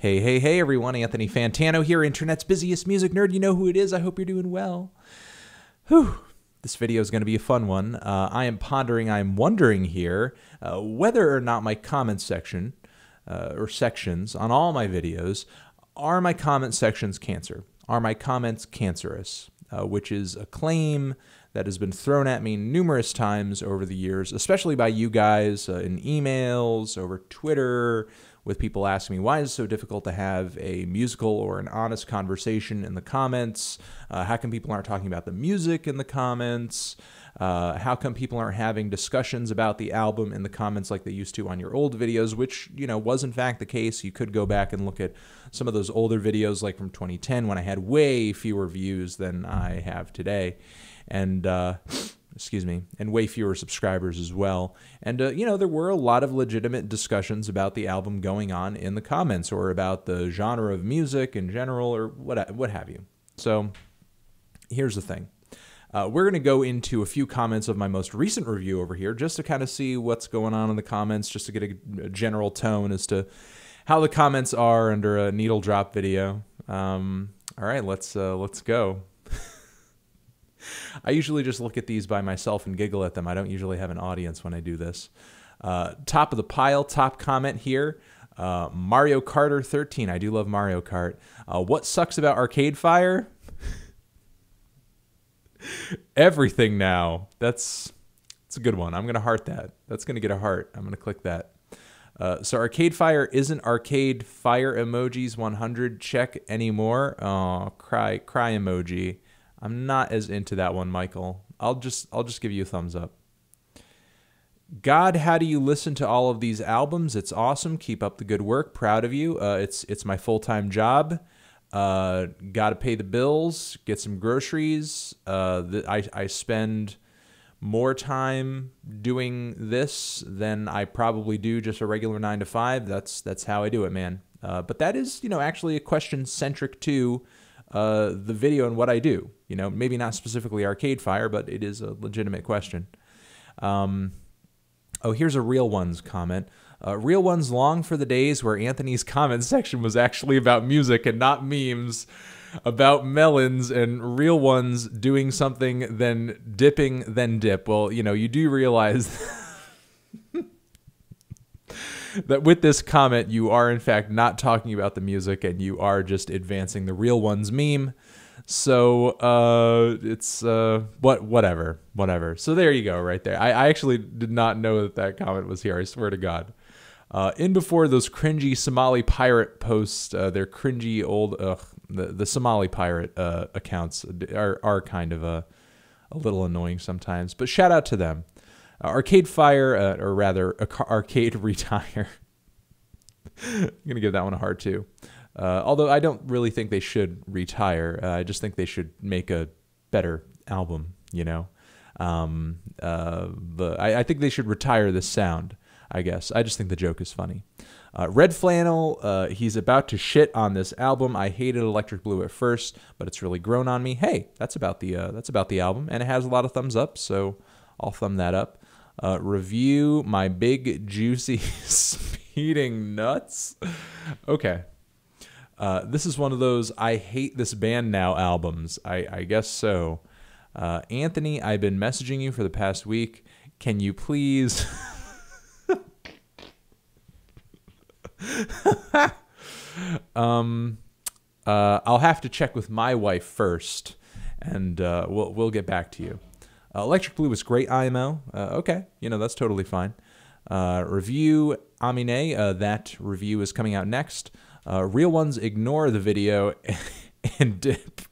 Hey, hey, hey, everyone. Anthony Fantano here, internet's busiest music nerd. You know who it is. I hope you're doing well. Whew. This video is going to be a fun one. I'm wondering here whether or not my comment section or sections on all my videos are my comment sections cancer. Are my comments cancerous? Which is a claim that has been thrown at me numerous times over the years, especially by you guys in emails, over Twitter, with people asking me, why is it so difficult to have a musical or an honest conversation in the comments? How come people aren't talking about the music in the comments? How come people aren't having discussions about the album in the comments like they used to on your old videos, which, you know, was in fact the case. You could go back and look at some of those older videos like from 2010 when I had way fewer views than I have today. And, and way fewer subscribers as well. And, you know, there were a lot of legitimate discussions about the album going on in the comments or about the genre of music in general or what have you. So here's the thing. We're going to go into a few comments of my most recent review over here just to kind of see what's going on in the comments, just to get a general tone as to how the comments are under a needle drop video. All right, let's go. I usually just look at these by myself and giggle at them. I don't usually have an audience when I do this. Top of the pile, top comment here. Mario Karter 13. I do love Mario Kart. What sucks about Arcade Fire? Everything now. That's a good one. I'm going to heart that. That's going to get a heart. I'm going to click that. So Arcade Fire isn't Arcade Fire emojis 100 check anymore. Oh, cry emoji. I'm not as into that one, Michael. I'll just give you a thumbs up. God, how do you listen to all of these albums? It's awesome. Keep up the good work. Proud of you. It's my full-time job. Got to pay the bills, get some groceries. I spend more time doing this than I probably do just a regular 9 to 5. That's how I do it, man. But that is, you know, actually a question centric to the video and what I do. You know, maybe not specifically Arcade Fire, but it is a legitimate question. Oh, here's a Real Ones comment. Real Ones long for the days where Anthony's comment section was actually about music and not memes about melons, and Real Ones doing something, then dipping, then dip. Well, you know, you do realize that with this comment, you are in fact not talking about the music and you are just advancing the Real Ones meme. So it's whatever. So there you go, right there. I actually did not know that comment was here. I swear to God. In before those cringy Somali pirate posts, their cringy old the Somali pirate accounts are kind of a little annoying sometimes. But shout out to them. Arcade Fire, or rather, Arcade Retire. I'm gonna give that one a heart too. Although I don't really think they should retire. I just think they should make a better album, you know. I think they should retire this sound, I guess. I just think the joke is funny. Red Flannel, he's about to shit on this album. I hated Electric Blue at first, but it's really grown on me. Hey, that's about the album, and it has a lot of thumbs up, so I'll thumb that up. Review my big juicy speeding nuts. Okay. This is one of those I hate this band now albums. I guess so. Anthony, I've been messaging you for the past week. Can you please... I'll have to check with my wife first, and we'll get back to you. Electric Blue was great, IMO. Okay, you know, that's totally fine. Review Amine, that review is coming out next. Real Ones ignore the video and dip.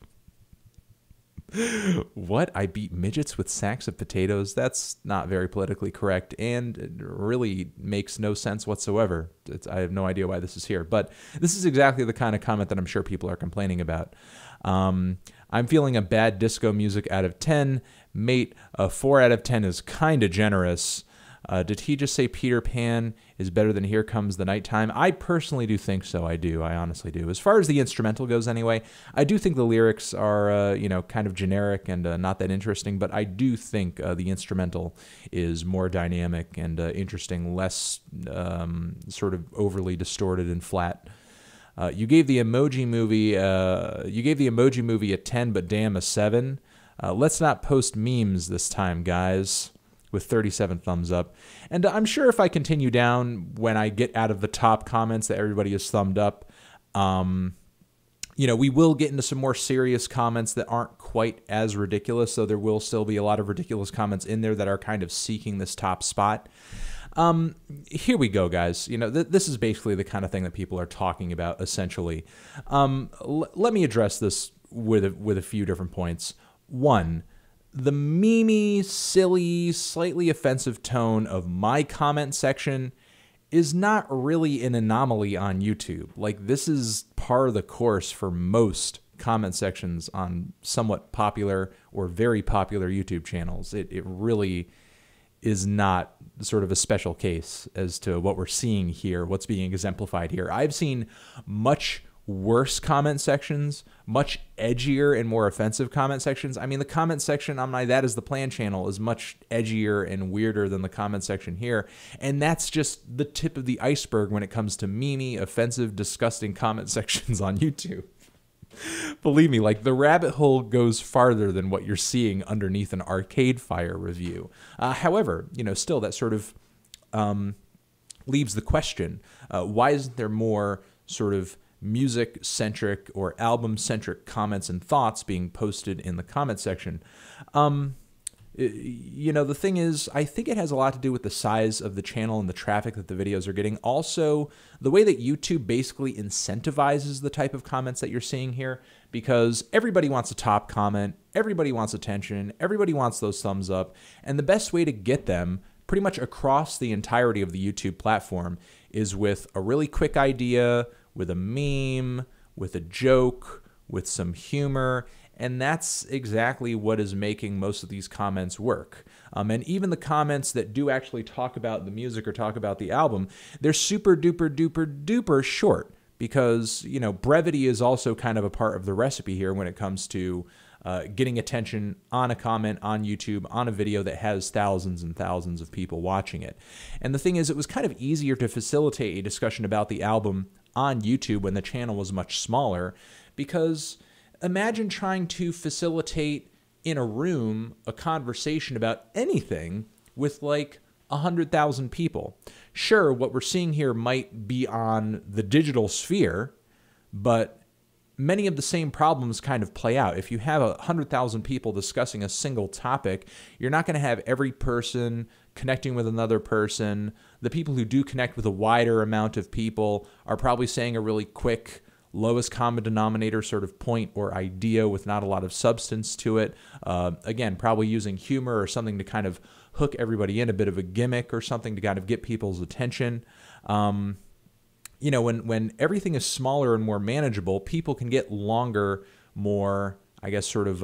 What? I beat midgets with sacks of potatoes? That's not very politically correct, and it really makes no sense whatsoever. I have no idea why this is here, but this is exactly the kind of comment that I'm sure people are complaining about. I'm feeling a bad disco music out of 10. Mate, a 4 out of 10 is kind of generous. Did he just say Peter Pan is better than Here Comes the Nighttime? I personally do think so. I do. I honestly do. As far as the instrumental goes anyway, I do think the lyrics are, you know, kind of generic and not that interesting, but I do think the instrumental is more dynamic and interesting, less sort of overly distorted and flat. You gave the Emoji Movie a 10, but damn, a 7. Let's not post memes this time, guys, with 37 thumbs up. And I'm sure if I continue down, when I get out of the top comments that everybody has thumbed up, you know, we will get into some more serious comments that aren't quite as ridiculous, so there will still be a lot of ridiculous comments in there that are kind of seeking this top spot. Here we go, guys. You know, this is basically the kind of thing that people are talking about, essentially. Let me address this with a few different points. One, the memey, silly, slightly offensive tone of my comment section is not really an anomaly on YouTube. Like, this is par the course for most comment sections on somewhat popular or very popular YouTube channels. It really is not sort of a special case as to what we're seeing here, what's being exemplified here. I've seen much worse comment sections, much edgier and more offensive comment sections. I mean, the comment section on my That Is the Plan channel is much edgier and weirder than the comment section here. And that's just the tip of the iceberg when it comes to memey, offensive, disgusting comment sections on YouTube. Believe me, like, the rabbit hole goes farther than what you're seeing underneath an Arcade Fire review. However, you know, still that sort of leaves the question, why isn't there more sort of music-centric or album-centric comments and thoughts being posted in the comment section? You know, the thing is, I think it has a lot to do with the size of the channel and the traffic that the videos are getting. Also, the way that YouTube basically incentivizes the type of comments that you're seeing here, because everybody wants a top comment, everybody wants attention, everybody wants those thumbs up, and the best way to get them pretty much across the entirety of the YouTube platform is with a really quick idea, with a meme, with a joke, with some humor, and that's exactly what is making most of these comments work. And even the comments that do actually talk about the music or talk about the album, they're super duper duper duper short, because, you know, brevity is also kind of a part of the recipe here when it comes to getting attention on a comment on YouTube, on a video that has thousands and thousands of people watching it. And the thing is, it was kind of easier to facilitate a discussion about the album on YouTube when the channel was much smaller, because imagine trying to facilitate in a room a conversation about anything with like 100,000 people. Sure, what we're seeing here might be on the digital sphere, but many of the same problems kind of play out. If you have 100,000 people discussing a single topic, you're not going to have every person connecting with another person. The people who do connect with a wider amount of people are probably saying a really quick, lowest common denominator sort of point or idea with not a lot of substance to it. Again, probably using humor or something to kind of hook everybody in, a bit of a gimmick or something to kind of get people's attention. You know, when everything is smaller and more manageable, people can get longer, more, I guess, sort of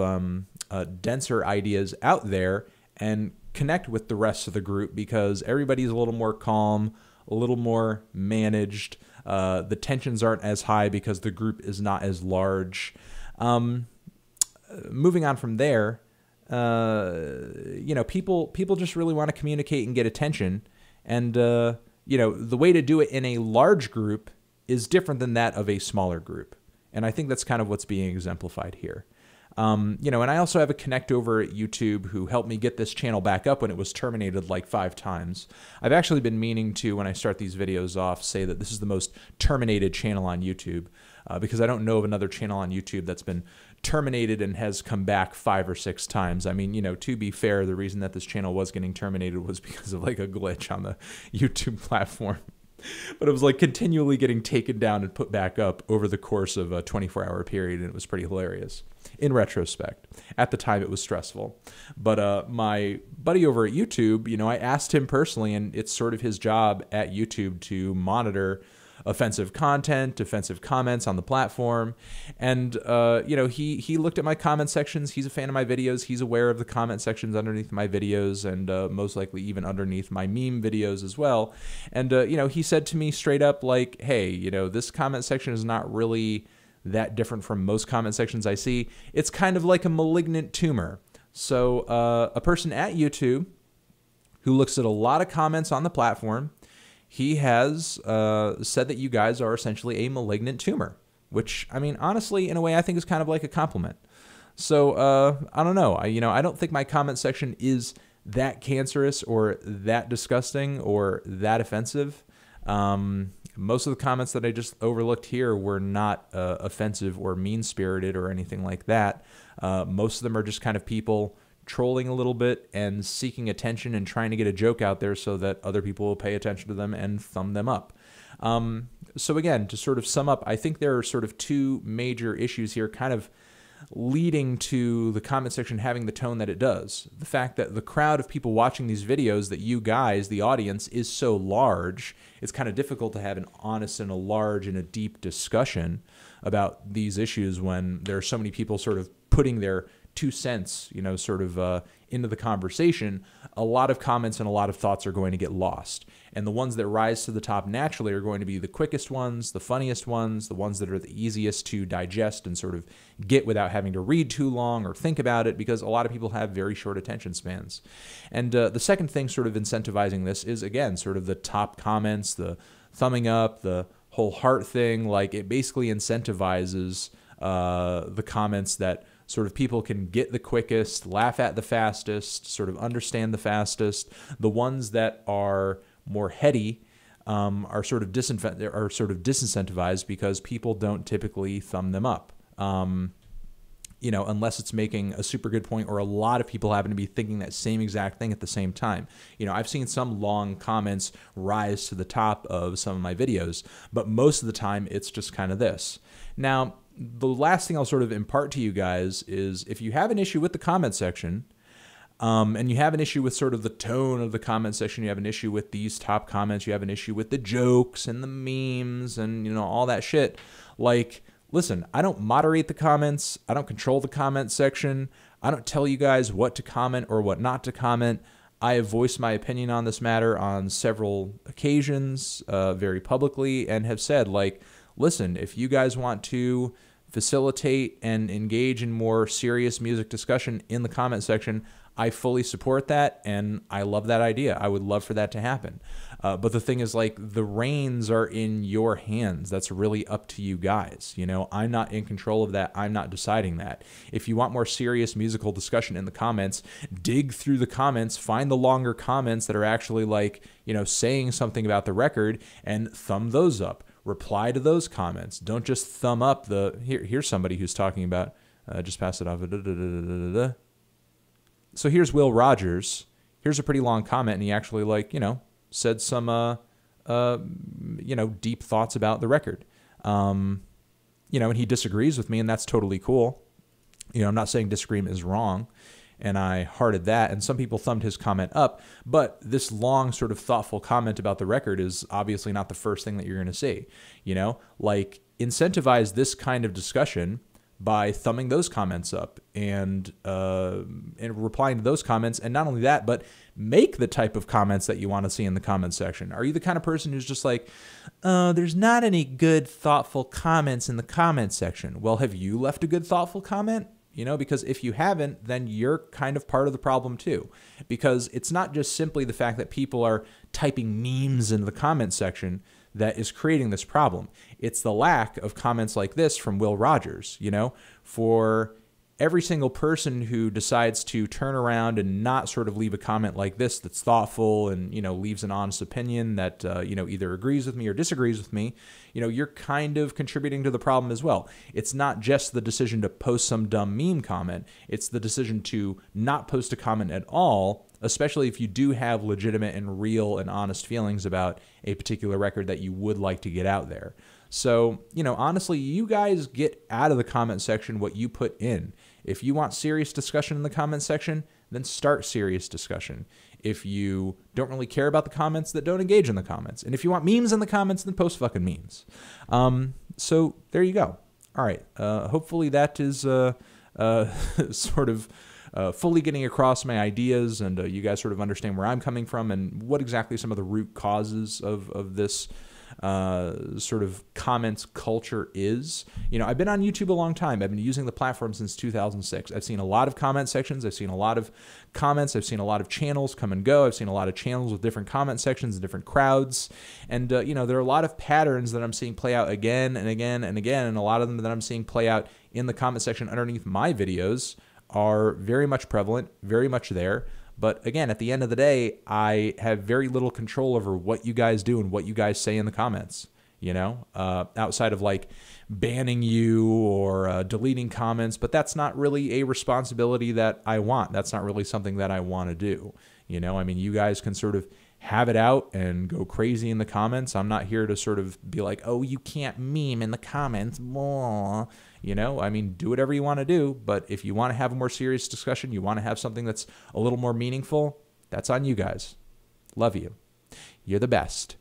denser ideas out there and connect with the rest of the group, because everybody's a little more calm, a little more managed. The tensions aren't as high because the group is not as large. Moving on from there, you know, people just really want to communicate and get attention. And, you know, the way to do it in a large group is different than that of a smaller group. And I think that's kind of what's being exemplified here. You know, and I also have a connect over at YouTube who helped me get this channel back up when it was terminated like 5 times. I've actually been meaning to, when I start these videos off, say that this is the most terminated channel on YouTube, because I don't know of another channel on YouTube that's been terminated and has come back 5 or 6 times. I mean, you know, to be fair, the reason that this channel was getting terminated was because of like a glitch on the YouTube platform. But it was like continually getting taken down and put back up over the course of a 24-hour period, and it was pretty hilarious in retrospect. At the time, it was stressful. But my buddy over at YouTube, you know, I asked him personally, and it's sort of his job at YouTube to monitor offensive content, offensive comments on the platform. And, you know, he looked at my comment sections. He's a fan of my videos. He's aware of the comment sections underneath my videos, and most likely even underneath my meme videos as well. And, you know, he said to me straight up, like, hey, you know, this comment section is not really that different from most comment sections I see. It's kind of like a malignant tumor. So a person at YouTube who looks at a lot of comments on the platform, he has said that you guys are essentially a malignant tumor, which, I mean, honestly, in a way, I think is kind of like a compliment. So I don't know. I don't think my comment section is that cancerous or that disgusting or that offensive. Most of the comments that I just overlooked here were not offensive or mean-spirited or anything like that. Most of them are just kind of people trolling a little bit and seeking attention and trying to get a joke out there so that other people will pay attention to them and thumb them up. So again, to sort of sum up, I think there are sort of two major issues here kind of leading to the comment section having the tone that it does. The fact that the crowd of people watching these videos, that you guys, the audience, is so large, it's kind of difficult to have an honest and a large and a deep discussion about these issues when there are so many people sort of putting their 2 cents, sort of into the conversation. A lot of comments and a lot of thoughts are going to get lost. And the ones that rise to the top naturally are going to be the quickest ones, the funniest ones, the ones that are the easiest to digest and sort of get without having to read too long or think about it, because a lot of people have very short attention spans. And the second thing sort of incentivizing this is, again, sort of the top comments, the thumbing up, the whole heart thing. Like, it basically incentivizes the comments that sort of people can get the quickest, laugh at the fastest, sort of understand the fastest. The ones that are more heady are sort of disincentivized because people don't typically thumb them up. Unless it's making a super good point or a lot of people happen to be thinking that same exact thing at the same time. I've seen some long comments rise to the top of some of my videos, but most of the time it's just kind of this. Now, the last thing I'll sort of impart to you guys is, if you have an issue with the comment section, and you have an issue with sort of the tone of the comment section, you have an issue with these top comments, you have an issue with the jokes and the memes and, all that shit, like, listen, I don't moderate the comments. I don't control the comment section. I don't tell you guys what to comment or what not to comment. I have voiced my opinion on this matter on several occasions, very publicly, and have said, like, listen, if you guys want to facilitate and engage in more serious music discussion in the comment section, I fully support that, and I love that idea. I would love for that to happen. But the thing is, like, the reins are in your hands. That's really up to you guys. I'm not in control of that. I'm not deciding that. If you want more serious musical discussion in the comments, dig through the comments, find the longer comments that are actually, like, saying something about the record, and thumb those up. Reply to those comments. Don't just thumb up here's somebody who's talking about, just pass it off. So here's Will Rogers. Here's a pretty long comment, and he actually, like, said some, deep thoughts about the record. And he disagrees with me, and that's totally cool. I'm not saying disagreement is wrong, and I hearted that, and some people thumbed his comment up, but this long sort of thoughtful comment about the record is obviously not the first thing that you're going to see. Like, incentivize this kind of discussion by thumbing those comments up and replying to those comments. And not only that, but make the type of comments that you want to see in the comment section. Are you the kind of person who's just like, there's not any good, thoughtful comments in the comment section? Well, have you left a good, thoughtful comment? Because if you haven't, then you're kind of part of the problem too. Because it's not just simply the fact that people are typing memes into the comment section that is creating this problem. It's the lack of comments like this from Will Rogers. For every single person who decides to turn around and not sort of leave a comment like this that's thoughtful and, leaves an honest opinion that, either agrees with me or disagrees with me, you're kind of contributing to the problem as well. It's not just the decision to post some dumb meme comment. It's the decision to not post a comment at all, especially if you do have legitimate and real and honest feelings about a particular record that you would like to get out there. So, honestly, you guys get out of the comment section what you put in. If you want serious discussion in the comment section, then start serious discussion. If you don't really care about the comments, then don't engage in the comments. And if you want memes in the comments, then post fucking memes. So there you go. All right. Hopefully that is sort of fully getting across my ideas, and you guys sort of understand where I'm coming from and what exactly some of the root causes of this sort of comments culture is. You know, I've been on YouTube a long time. I've been using the platform since 2006. I've seen a lot of comment sections. I've seen a lot of comments. I've seen a lot of channels come and go. I've seen a lot of channels with different comment sections and different crowds. And, you know, there are a lot of patterns that I'm seeing play out again and again and again. And a lot of them that I'm seeing play out in the comment section underneath my videos are very much prevalent, very much there. But again, at the end of the day, I have very little control over what you guys do and what you guys say in the comments, you know, outside of like banning you or deleting comments. But that's not really a responsibility that I want. That's not really something that I want to do. You know, I mean, you guys can sort of have it out and go crazy in the comments. I'm not here to sort of be like, oh, you can't meme in the comments. Blah. You know, I mean, do whatever you want to do. But if you want to have a more serious discussion, you want to have something that's a little more meaningful, that's on you guys. Love you. You're the best.